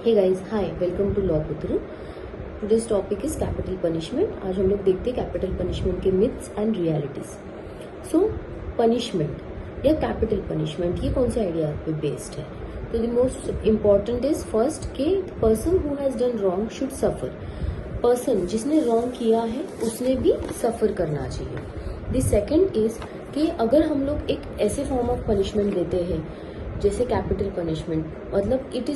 Hey guys, hi, welcome to law Putra. Today's topic is capital punishment. आज हम लोग देखते हैं कैपिटल पनिशमेंट के myths and realities. So punishment या कैपिटल पनिशमेंट, ये कौन से आइडिया पे बेस्ड है? तो the most important is first के person who has done wrong should suffer. Person जिसने रॉन्ग किया है उसने भी सफर करना चाहिए। द सेकेंड इज कि अगर हम लोग एक ऐसे फॉर्म ऑफ पनिशमेंट देते हैं जैसे कैपिटल पनिशमेंट, मतलब it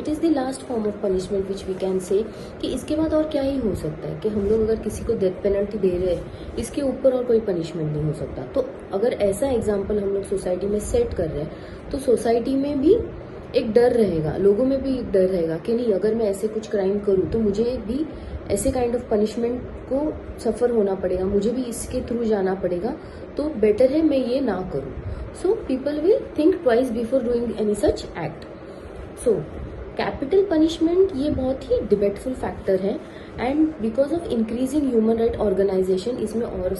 is the last form of punishment which we can say कि इसके बाद और क्या ही हो सकता है कि हम लोग अगर किसी को डेथ पेनल्टी दे रहे हैं, इसके ऊपर और कोई पनिशमेंट नहीं हो सकता। तो अगर ऐसा एग्जाम्पल हम लोग सोसाइटी में सेट कर रहे हैं तो सोसाइटी में भी एक डर रहेगा, लोगों में भी एक डर रहेगा कि नहीं, अगर मैं ऐसे कुछ क्राइम करूँ तो मुझे भी ऐसे काइंड ऑफ पनिशमेंट को सफर होना पड़ेगा, मुझे भी इसके थ्रू जाना पड़ेगा, तो बेटर है मैं ये ना करूँ। So people will think twice before doing any such act. So capital punishment ये बहुत ही डिबेटफुल फैक्टर है and because of increasing human right organisation इसमें और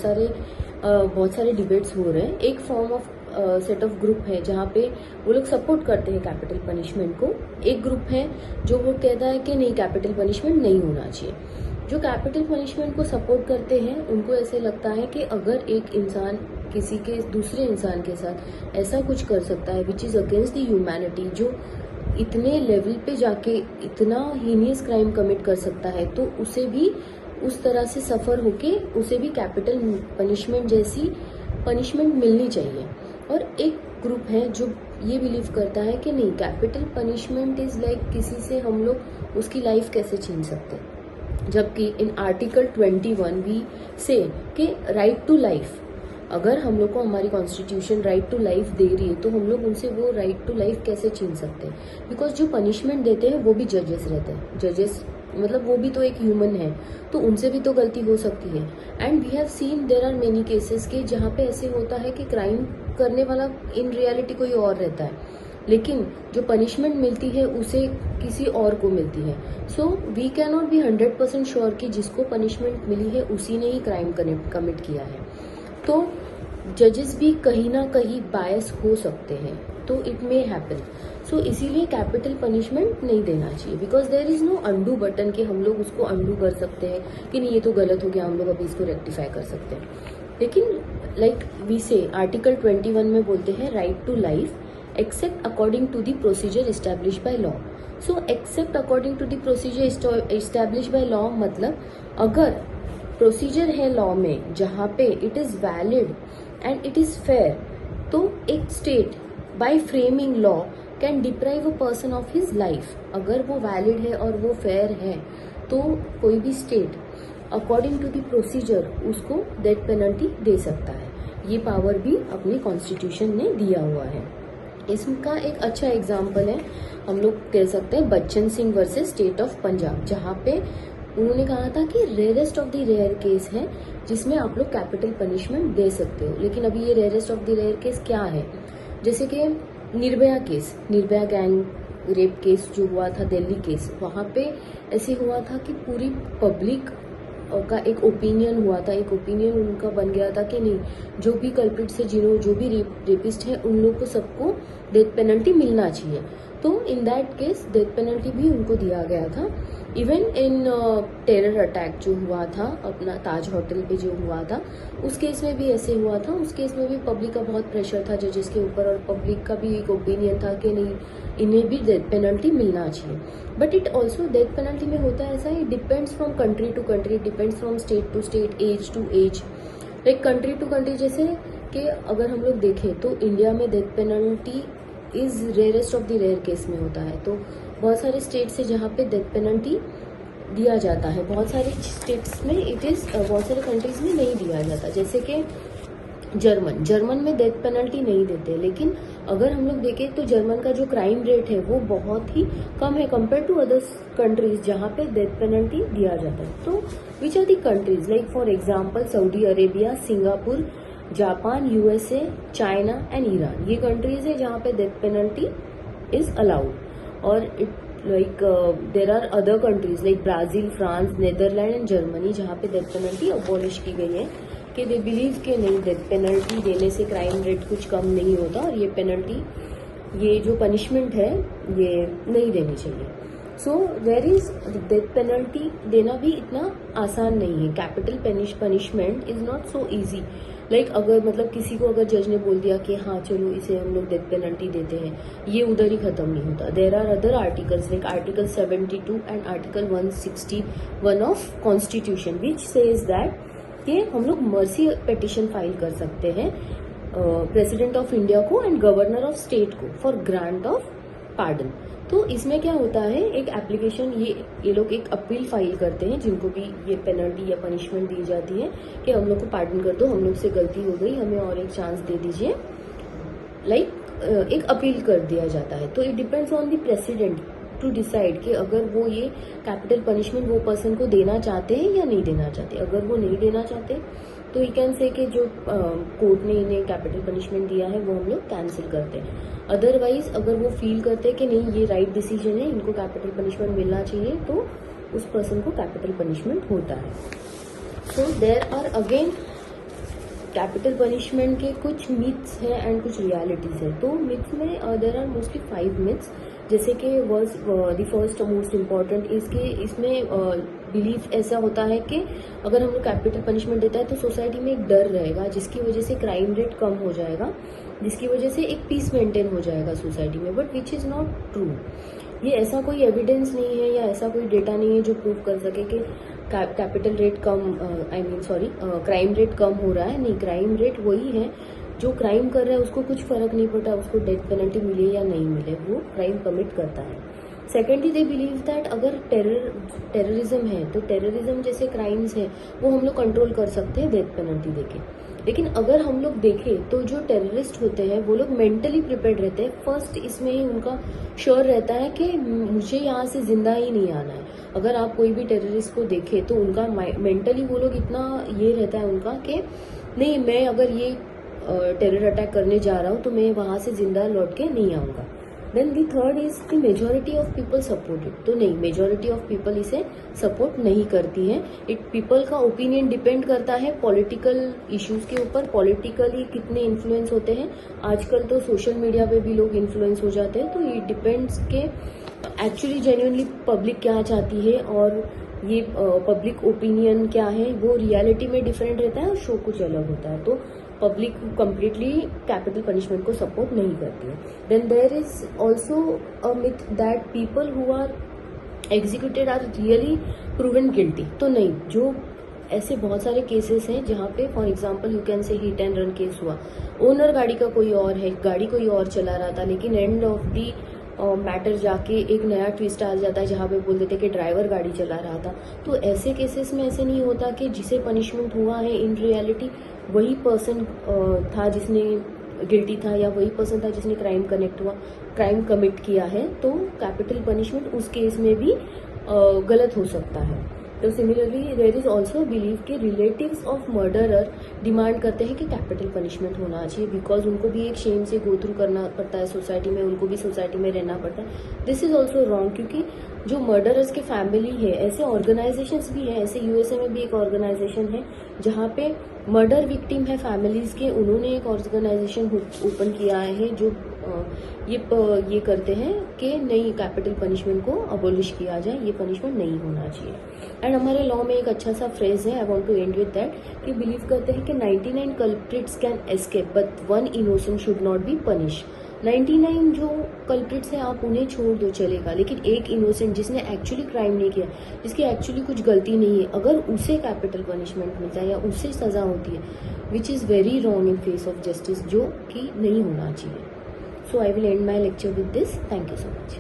बहुत सारे डिबेट्स हो रहे हैं। एक form of set of group है जहाँ पे वो लोग सपोर्ट करते हैं कैपिटल पनिशमेंट को। एक ग्रुप है जो वो कहता है कि नहीं, कैपिटल पनिशमेंट नहीं होना चाहिए। जो कैपिटल पनिशमेंट को सपोर्ट करते हैं उनको ऐसे लगता है कि अगर एक इंसान किसी के दूसरे इंसान के साथ ऐसा कुछ कर सकता है which is against the humanity, जो इतने लेवल पे जाके इतना हीनियस क्राइम कमिट कर सकता है, तो उसे भी उस तरह से सफर होके उसे भी कैपिटल पनिशमेंट जैसी पनिशमेंट मिलनी चाहिए। और एक ग्रुप है जो ये बिलीव करता है कि नहीं, कैपिटल पनिशमेंट इज लाइक किसी से हम लोग उसकी लाइफ कैसे छीन सकते हैं, जबकि इन आर्टिकल 21 वी से कि राइट टू लाइफ, अगर हम लोग को हमारी कॉन्स्टिट्यूशन राइट टू लाइफ दे रही है तो हम लोग उनसे वो राइट टू लाइफ कैसे छीन सकते हैं? बिकॉज जो पनिशमेंट देते हैं वो भी जजेस रहते हैं। जजेस मतलब वो भी तो एक ह्यूमन है, तो उनसे भी तो गलती हो सकती है। And we have seen there are many cases के जहाँ पे ऐसे होता है कि क्राइम करने वाला इन रियलिटी कोई और रहता है, लेकिन जो पनिशमेंट मिलती है उसे किसी और को मिलती है। So we can not be 100% sure कि जिसको पनिशमेंट मिली है उसी ने ही क्राइम कमिट किया है। तो जजेस भी कहीं ना कहीं बायस हो सकते हैं, तो इट मे हैपन। सो इसीलिए कैपिटल पनिशमेंट नहीं देना चाहिए, because there is no undo button कि हम लोग उसको अंडू कर सकते हैं कि नहीं ये तो गलत हो गया, हम लोग अभी इसको रेक्टिफाई कर सकते हैं। लेकिन लाइक वी से आर्टिकल 21 में बोलते हैं right to life except according to the procedure establish by law. So except according to the procedure establish by law मतलब अगर प्रोसीजर है लॉ में जहाँ पे it is valid and it is fair, तो एक state by framing law can deprive a person of his life. अगर वो वैलिड है और वो फेयर है तो कोई भी state according to the procedure उसको डेथ पेनल्टी दे सकता है। ये पावर भी अपने कॉन्स्टिट्यूशन ने दिया हुआ है। इसका एक अच्छा एग्जाम्पल है, हम लोग कह सकते हैं Bachan Singh versus state of Punjab, जहाँ पे उन्होंने कहा था कि rarest of the rare case है जिसमें आप लोग कैपिटल पनिशमेंट दे सकते हो। लेकिन अभी ये rarest of the rare case क्या है? जैसे कि Nirbhaya case, Nirbhaya gang rape case जो हुआ था, दिल्ली केस, वहाँ पे ऐसे हुआ था कि पूरी पब्लिक का एक ओपिनियन हुआ था, एक ओपिनियन उनका बन गया था कि नहीं, जो भी कल्प्रिट्स है, जो भी रेपिस्ट है, उन लोग को सबको डेथ पेनल्टी मिलना चाहिए। तो in that case death penalty भी उनको दिया गया था। इवन इन टेरर अटैक जो हुआ था अपना ताज होटल पे जो हुआ था, उस केस में भी ऐसे हुआ था। उस केस में भी पब्लिक का बहुत प्रेशर था जजेस के ऊपर और पब्लिक का भी एक ओपिनियन था कि नहीं, इन्हें भी डेथ पेनल्टी मिलना चाहिए। But it also death penalty में होता है ऐसा, it depends from country to country, depends from state to state, age to age, like country to country. जैसे कि अगर हम लोग देखें तो इंडिया में death penalty is rarest of the rare case में होता है। तो बहुत सारे स्टेट्स है जहाँ पे डेथ पेनल्टी दिया जाता है, बहुत सारे स्टेट्स में इट इज, बहुत सारे कंट्रीज में नहीं दिया जाता। जैसे कि जर्मन में डेथ पेनल्टी नहीं देते, लेकिन अगर हम लोग देखें तो जर्मन का जो क्राइम रेट है वो बहुत ही कम है कंपेयर टू अदर कंट्रीज जहाँ पे डेथ पेनल्टी दिया जाता है। तो which are the countries? Like for example Saudi Arabia, Singapore, Japan, USA, China and Iran, ये कंट्रीज है जहाँ पे डेथ पेनल्टी इज अलाउड। और it like there are other countries like Brazil, France, Netherland and Germany जहाँ पे death penalty abolish की गई है कि दे बिलीव के नहीं, डेथ पेनल्टी देने से क्राइम रेट कुछ कम नहीं होता और ये पेनल्टी ये जो पनिशमेंट है ये नहीं देनी चाहिए। So there is death penalty देना भी इतना आसान नहीं है। Capital punishment is not so easy. Like अगर मतलब किसी को अगर जज ने बोल दिया कि हाँ चलो इसे हम लोग डेथ पेनल्टी देते हैं, ये उधर ही खत्म नहीं होता। There are other articles like article 72 and article 161 of constitution which says that कि हम लोग मर्सी पिटिशन फाइल कर सकते हैं प्रेसिडेंट ऑफ इंडिया को एंड गवर्नर ऑफ स्टेट को फॉर ग्रांट ऑफ पार्डन। तो इसमें क्या होता है, एक एप्लीकेशन ये लोग एक अपील फाइल करते हैं जिनको भी ये पेनल्टी या पनिशमेंट दी जाती है कि हम लोग को पार्डन कर दो, हम लोग से गलती हो गई, हमें और एक चांस दे दीजिए। लाइक एक अपील कर दिया जाता है। तो it depends on the president to decide कि अगर वो ये कैपिटल पनिशमेंट वो पर्सन को देना चाहते हैं या नहीं देना चाहते। अगर वो नहीं देना चाहते तो यू कैन से कि जो कोर्ट ने इन्हें कैपिटल पनिशमेंट दिया है वो हम लोग कैंसिल करते हैं। अदरवाइज अगर वो फील करते हैं कि नहीं ये राइट डिसीजन है, इनको कैपिटल पनिशमेंट मिलना चाहिए, तो उस पर्सन को कैपिटल पनिशमेंट होता है। So there are again capital punishment के कुछ मिथ्स हैं एंड कुछ रियलिटीज है। तो मिथ्स में देयर आर मोस्टली 5 मिथ्स। जैसे कि द फर्स्ट मोस्ट इम्पॉर्टेंट इसके इसमें बिलीफ ऐसा होता है कि अगर हम लोग कैपिटल पनिशमेंट देता है तो सोसाइटी में एक डर रहेगा जिसकी वजह से क्राइम रेट कम हो जाएगा, जिसकी वजह से एक पीस मेंटेन हो जाएगा सोसाइटी में। But which is not true. ये ऐसा कोई एविडेंस नहीं है या ऐसा कोई डेटा नहीं है जो प्रूव कर सके कि कैपिटल रेट कम क्राइम रेट कम हो रहा है। नहीं, क्राइम रेट वही है। जो क्राइम कर रहा है उसको कुछ फर्क नहीं पड़ता उसको डेथ पेनल्टी मिले या नहीं मिले, वो क्राइम कमिट करता है। सेकेंडली दे बिलीव दैट अगर टेररिज्म है तो टेररिज्म जैसे क्राइम्स है वो हम लोग कंट्रोल कर सकते हैं डेथ पेनल्टी देके। लेकिन अगर हम लोग देखें तो जो टेररिस्ट होते हैं वो लोग मेंटली प्रिपेयर्ड रहते हैं। फर्स्ट इसमें ही उनका श्योर रहता है कि मुझे यहाँ से जिंदा ही नहीं आना है। अगर आप कोई भी टेररिस्ट को देखें तो उनका मेंटली वो लोग इतना ये रहता है उनका कि नहीं, मैं अगर ये टेरर अटैक करने जा रहा हूँ तो मैं वहां से जिंदा लौट के नहीं आऊंगा। Then the third is the majority of people support it. तो नहीं, मेजोरिटी ऑफ पीपल इसे सपोर्ट नहीं करती है। इट पीपल का ओपिनियन डिपेंड करता है पॉलिटिकल इश्यूज के ऊपर, पॉलिटिकली कितने इन्फ्लुएंस होते हैं। आजकल तो सोशल मीडिया पे भी लोग इन्फ्लुएंस हो जाते हैं। तो इट डिपेंड्स के एक्चुअली जेन्युइनली पब्लिक क्या चाहती है और ये पब्लिक ओपिनियन क्या है, वो रियलिटी में डिफरेंट रहता है और शो कुछ अलग होता है। तो पब्लिक कंप्लीटली कैपिटल पनिशमेंट को सपोर्ट नहीं करती है। Then there is also a myth that people who are executed are really proven guilty. तो नहीं, जो ऐसे बहुत सारे केसेस हैं जहाँ पे for example you can say hit and run case हुआ, ओनर गाड़ी का कोई और है, गाड़ी कोई और चला रहा था, लेकिन एंड ऑफ दी मैटर जाके एक नया ट्विस्ट आ जाता है जहाँ पे बोल देते कि ड्राइवर गाड़ी चला रहा था। तो ऐसे केसेस में ऐसे नहीं होता कि जिसे पनिशमेंट हुआ है इन रियलिटी वही पर्सन था जिसने गिल्टी था या वही पर्सन था जिसने क्राइम कमिट किया है। तो कैपिटल पनिशमेंट उस केस में भी गलत हो सकता है। तो similarly there is also believe कि रिलेटिव्स ऑफ मर्डरर डिमांड करते हैं कि कैपिटल पनिशमेंट होना चाहिए बिकॉज उनको भी एक शेम से गो थ्रू करना पड़ता है सोसाइटी में, उनको भी सोसाइटी में रहना पड़ता है। दिस इज ऑल्सो रॉन्ग क्योंकि जो मर्डरर्स के फैमिली है, ऐसे ऑर्गेनाइजेशंस भी हैं। ऐसे यूएसए में भी एक ऑर्गेनाइजेशन है जहाँ पे मर्डर विक्टिम है फैमिलीज के, उन्होंने एक ऑर्गेनाइजेशन ओपन किया है जो ये करते हैं कि नहीं, कैपिटल पनिशमेंट को अबोलिश किया जाए, ये पनिशमेंट नहीं होना चाहिए। एंड हमारे लॉ में एक अच्छा सा फ्रेज है, I want to end with that, कि बिलीव करते हैं कि 99 culprits can escape but 1 innocent should not be punish. 99 जो कल्प्रिट्स हैं आप उन्हें छोड़ दो चलेगा, लेकिन एक इनोसेंट जिसने एक्चुअली क्राइम नहीं किया, जिसकी एक्चुअली कुछ गलती नहीं है, अगर उसे कैपिटल पनिशमेंट मिलता है या उससे सजा होती है, which is very wrong in face of justice, जो कि नहीं होना चाहिए। So I will end my lecture with this. Thank you so much.